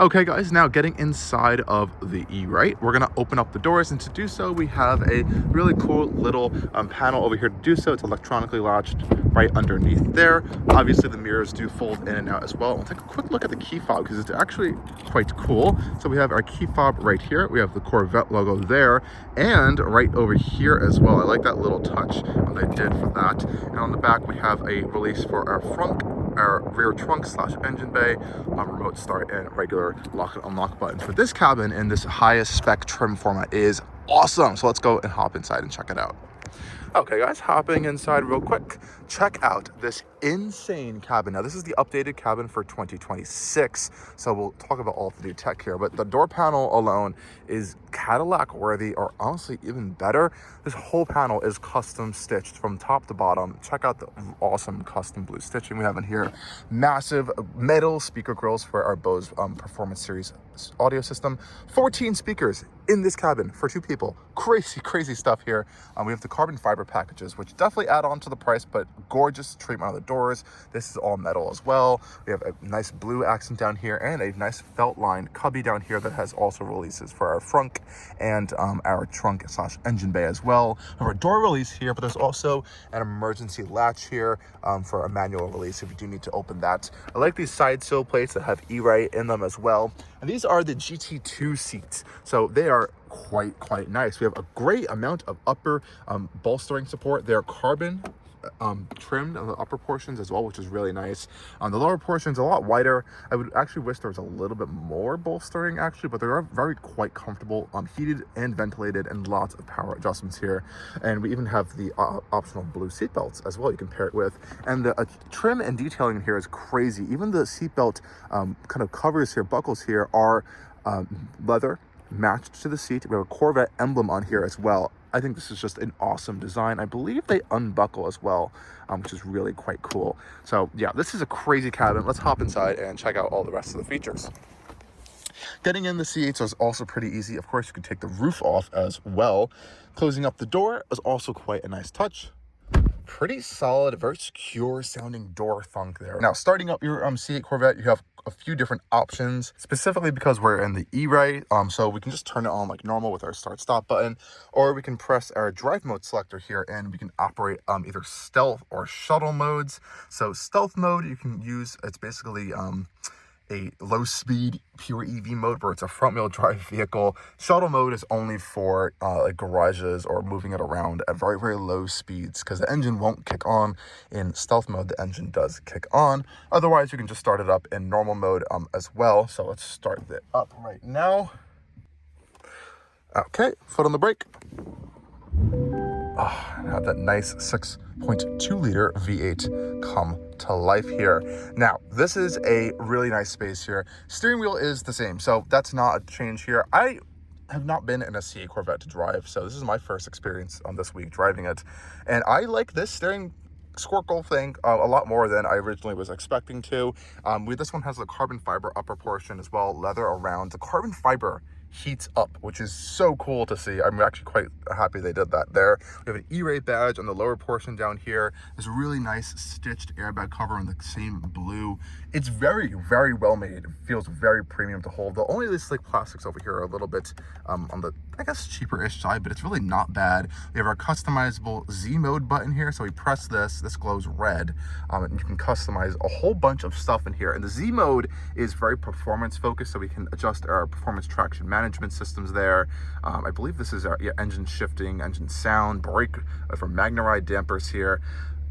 Okay guys, now getting inside of the E-Ray, we're gonna open up the doors, and to do so we have a really cool little panel over here to do so. It's electronically latched right underneath there. Obviously the mirrors do fold in and out as well. We'll take a quick look at the key fob because it's actually quite cool. So we have our key fob right here, we have the Corvette logo there, and right over here as well. I like that little touch they did for that. And on the back we have a release for our rear trunk / engine bay, remote start, and regular lock and unlock buttons. For this cabin in this highest spec trim format is awesome. So let's go and hop inside and check it out. Okay guys, hopping inside real quick. Check out this insane cabin. Now this is the updated cabin for 2026. So we'll talk about all of the new tech here, but the door panel alone is Cadillac worthy, or honestly even better. This whole panel is custom stitched from top to bottom. Check out the awesome custom blue stitching we have in here. Massive metal speaker grills for our Bose Performance Series audio system. 14 speakers in this cabin for 2 people. Crazy stuff here. We have the carbon fiber packages, which definitely add on to the price, but gorgeous treatment on the doors. This is all metal as well. We have a nice blue accent down here and a nice felt line cubby down here that has also releases for our frunk and our trunk / engine bay as well. We have a door release here, but there's also an emergency latch here for a manual release if you do need to open that. I like these side sill plates that have E-Ray in them as well. And these are the GT2 seats, so they are quite nice. We have a great amount of upper bolstering support. They're carbon trimmed on the upper portions as well, which is really nice. The lower portions a lot wider. I would actually wish there was a little bit more bolstering actually, but they are quite comfortable, heated and ventilated, and lots of power adjustments here. And we even have the optional blue seat belts as well you can pair it with. And the trim and detailing in here is crazy. Even the seat belt kind of covers here, buckles here, are leather matched to the seat. We have a Corvette emblem on here as well. I think this is just an awesome design. I believe they unbuckle as well, which is really quite cool. So yeah, this is a crazy cabin. Let's hop inside and check out all the rest of the features. Getting in the seats was also pretty easy. Of course, you can take the roof off as well. Closing up the door is also quite a nice touch. Pretty solid, very secure sounding door thunk there. Now, starting up your C8 Corvette, you have a few different options, specifically because we're in the E-Ray. So we can just turn it on like normal with our start stop button, or we can press our drive mode selector here and we can operate either stealth or shuttle modes. So stealth mode you can use, it's basically a low speed pure EV mode where it's a front wheel drive vehicle. Shuttle mode is only for like garages or moving it around at very low speeds, because the engine won't kick on. In stealth mode the engine does kick on. Otherwise you can just start it up in normal mode as well. So let's start it up right now. Okay, foot on the brake. Have that nice 6.2 liter V8 come to life here. Now, this is a really nice space here. Steering wheel is the same, so that's not a change here. I have not been in a C8 Corvette to drive, so this is my first experience on this week driving it. And I like this steering squircle thing a lot more than I originally was expecting to. This one has the carbon fiber upper portion as well, leather around. The carbon fiber heats up, which is so cool to see. I'm actually quite happy they did that there. We have an E-Ray badge on the lower portion down here. There's a really nice stitched airbag cover in the same blue. It's very well made. It feels very premium to hold. The only these like plastics over here are a little bit on the, I guess, cheaper-ish side, but it's really not bad. We have our customizable Z mode button here. So we press this glows red, and you can customize a whole bunch of stuff in here. And the Z mode is very performance focused, so we can adjust our performance traction management systems there. I believe this is our engine shifting, engine sound, brake for magneride dampers here.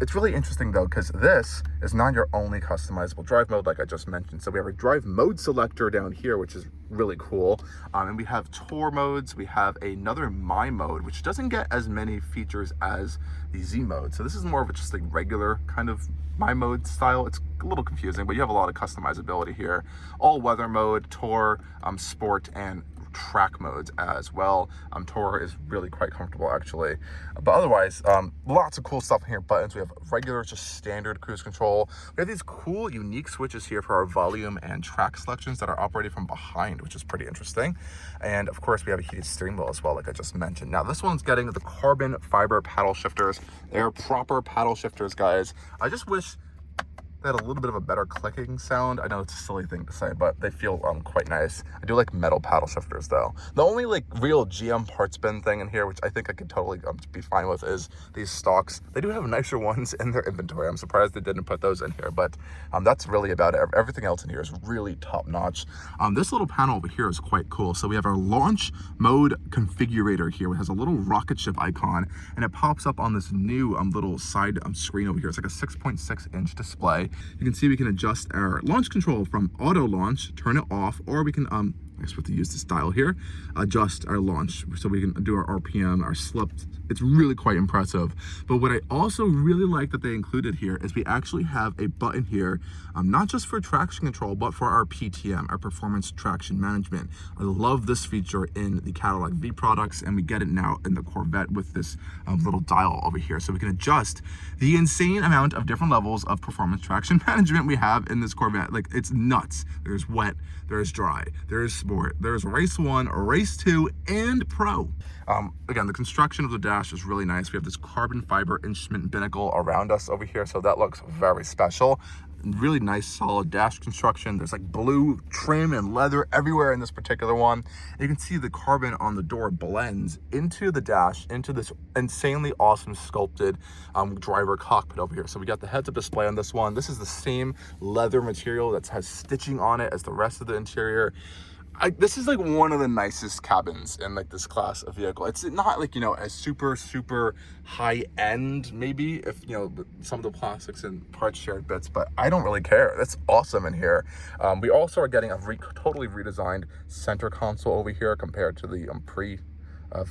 It's really interesting though, because this is not your only customizable drive mode like I just mentioned. So we have a drive mode selector down here, which is really cool. And we have tour modes. We have another My mode, which doesn't get as many features as the Z mode. So this is more of just a regular kind of My mode style. It's a little confusing, but you have a lot of customizability here. All weather mode, tour, sport, and track modes as well. Tour is really quite comfortable actually, but otherwise lots of cool stuff in here. Buttons, we have regular just standard cruise control. We have these cool unique switches here for our volume and track selections that are operated from behind, which is pretty interesting. And of course we have a heated steering wheel as well, like I just mentioned. Now this one's getting the carbon fiber paddle shifters. They're proper paddle shifters, guys. I just wish they had a little bit of a better clicking sound. I know it's a silly thing to say, but they feel quite nice. I do like metal paddle shifters though. The only like real GM parts bin thing in here, which I think I could totally be fine with, is these stocks. They do have nicer ones in their inventory. I'm surprised they didn't put those in here, but that's really about it. Everything else in here is really top notch. This little panel over here is quite cool. So we have our launch mode configurator here, which has a little rocket ship icon, and it pops up on this new little side screen over here. It's like a 6.6-inch display. You can see we can adjust our launch control from auto launch, turn it off, or we can I guess we have to use this dial here, adjust our launch so we can do our RPM, our slip. It's really quite impressive. But what I also really like that they included here is we actually have a button here, not just for traction control, but for our PTM, our performance traction management. I love this feature in the Cadillac V products, and we get it now in the Corvette with this little dial over here. So we can adjust the insane amount of different levels of performance traction management we have in this Corvette. Like, it's nuts. There's wet, there's dry, there's sport, there's race 1, race 2, and pro. Again, the construction of the dash is really nice. We have this carbon fiber instrument binnacle around us over here, so that looks very special. Really nice solid dash construction. There's like blue trim and leather everywhere in this particular one. You can see the carbon on the door blends into the dash, into this insanely awesome sculpted driver cockpit over here. So we got the heads-up display on this one. This is the same leather material that has stitching on it as the rest of the interior. This is like one of the nicest cabins in like this class of vehicle. It's not like, you know, a super high end, maybe, if, you know, some of the plastics and parts shared bits, but I don't really care. That's awesome in here. We also are getting a totally redesigned center console over here compared to the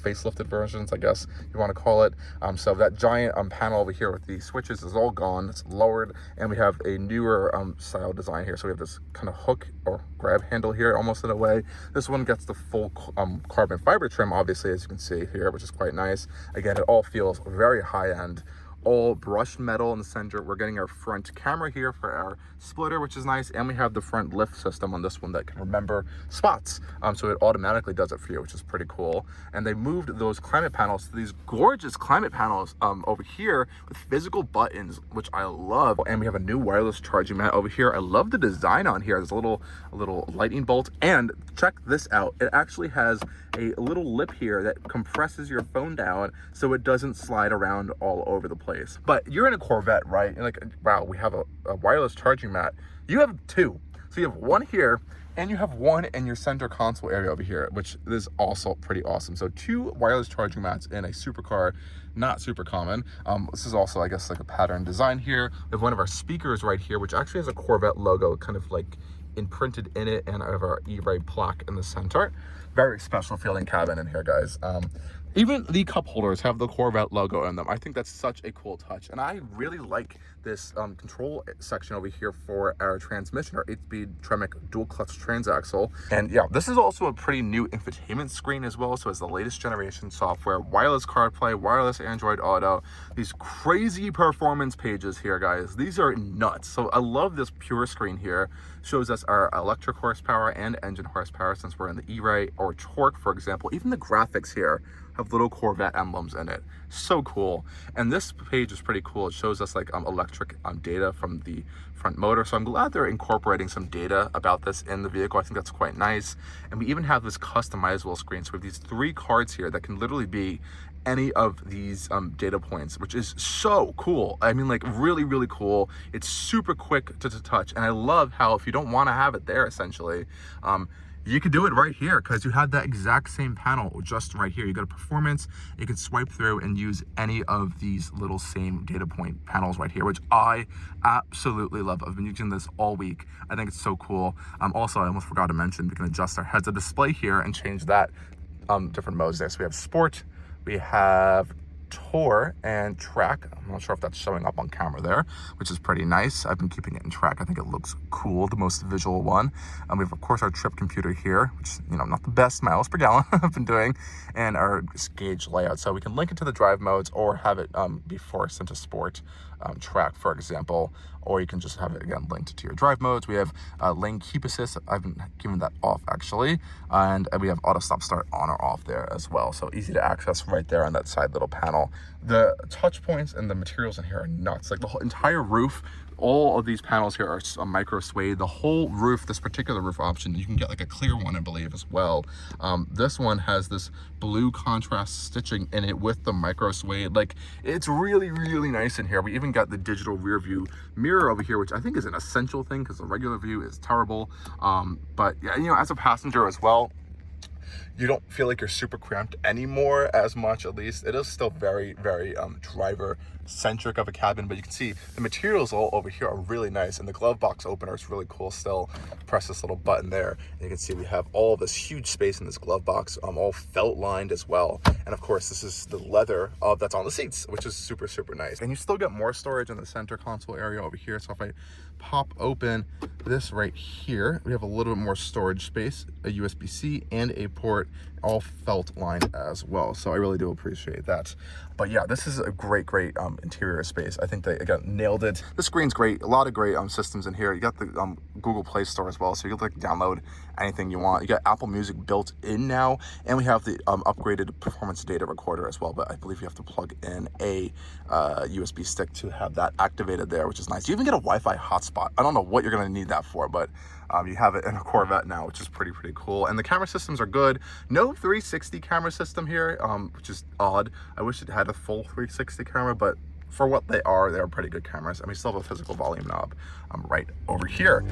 facelifted versions, I guess you want to call it. So that giant panel over here with the switches is all gone. It's lowered, and we have a newer style design here. So we have this kind of hook or grab handle here, almost in a way. This one gets the full carbon fiber trim, obviously, as you can see here, which is quite nice. Again, it all feels very high-end. All brushed metal in the center. We're getting our front camera here for our splitter, which is nice, and we have the front lift system on this one that can remember spots, so it automatically does it for you, which is pretty cool. And they moved those climate panels to these gorgeous climate panels over here with physical buttons, which I love. And we have a new wireless charging mat over here. I love the design on here. There's a little lightning bolt, and check this out. It actually has a little lip here that compresses your phone down so it doesn't slide around all over the place. But you're in a Corvette, right? You're like, wow, we have a wireless charging mat. You have two. So you have one here, and you have one in your center console area over here, which is also pretty awesome. So 2 wireless charging mats in a supercar, not super common. This is also, I guess, like a pattern design here. We have one of our speakers right here, which actually has a Corvette logo kind of like imprinted in it, and I have our E-Ray plaque in the center. Very special feeling cabin in here, guys. Even the cup holders have the Corvette logo in them. I think that's such a cool touch. And I really like this control section over here for our transmission, our 8-speed Tremec dual clutch transaxle. And yeah, this is also a pretty new infotainment screen as well. So it's the latest generation software, wireless CarPlay, wireless Android Auto, these crazy performance pages here, guys. These are nuts. So I love this pure screen here. Shows us our electric horsepower and engine horsepower since we're in the E-Ray, or torque, for example. Even the graphics here have little Corvette emblems in it. So cool. And this page is pretty cool. It shows us like electric data from the front motor. So I'm glad they're incorporating some data about this in the vehicle. I think that's quite nice. And we even have this customizable screen. So we have these 3 cards here that can literally be any of these data points, which is so cool. I mean, like really cool. It's super quick to touch. And I love how if you don't want to have it there, essentially, you can do it right here because you have that exact same panel just right here. You go to performance, you can swipe through and use any of these little same data point panels right here, which I absolutely love. I've been using this all week. I think it's so cool. Also, I almost forgot to mention, we can adjust our heads-up display here and change that different modes there. So we have sport, we have tour and track. I'm not sure if that's showing up on camera there, which is pretty nice. I've been keeping it in track. I think it looks cool, the most visual one. We have, of course, our trip computer here, which is, you know, not the best miles per gallon I've been doing, and our gauge layout. So we can link it to the drive modes or have it be forced into sport, track, for example, or you can just have it, again, linked to your drive modes. We have lane keep assist. I've been giving that off, actually, and we have auto stop start on or off there as well. So easy to access right there on that side little panel. The touch points and the materials in here are nuts. Like the whole entire roof, all of these panels here are a micro suede. The whole roof, this particular roof option, you can get like a clear one, I believe, as well. This one has this blue contrast stitching in it with the micro suede. Like, it's really, really nice in here. We even got the digital rear view mirror over here, which I think is an essential thing because the regular view is terrible. But yeah, you know, as a passenger as well, you don't feel like you're super cramped anymore as much. At least it is still very, very driver centric of a cabin, but you can see the materials all over here are really nice, and the glove box opener is really cool still. Press this little button there and you can see we have all this huge space in this glove box, all felt lined as well. And of course, this is the leather that's on the seats, which is super, super nice. And you still get more storage in the center console area over here. So if I pop open this right here, we have a little bit more storage space, a USB-C and a port, all felt lined as well. So I really do appreciate that. But yeah, this is a great, great interior space. I think they, again, nailed it. The screen's great. A lot of great systems in here. You got the Google Play Store as well, so you can like download anything you want. You got Apple Music built in now, and we have the upgraded performance data recorder as well, but I believe you have to plug in a USB stick to have that activated there, which is nice. You even get a Wi-Fi hotspot. I don't know what you're gonna need that for, but you have it in a Corvette now, which is pretty cool. And the camera systems are good. No 360 camera system here, which is odd. I wish it had a full 360 camera, but for what they are pretty good cameras. And we still have a physical volume knob right over here.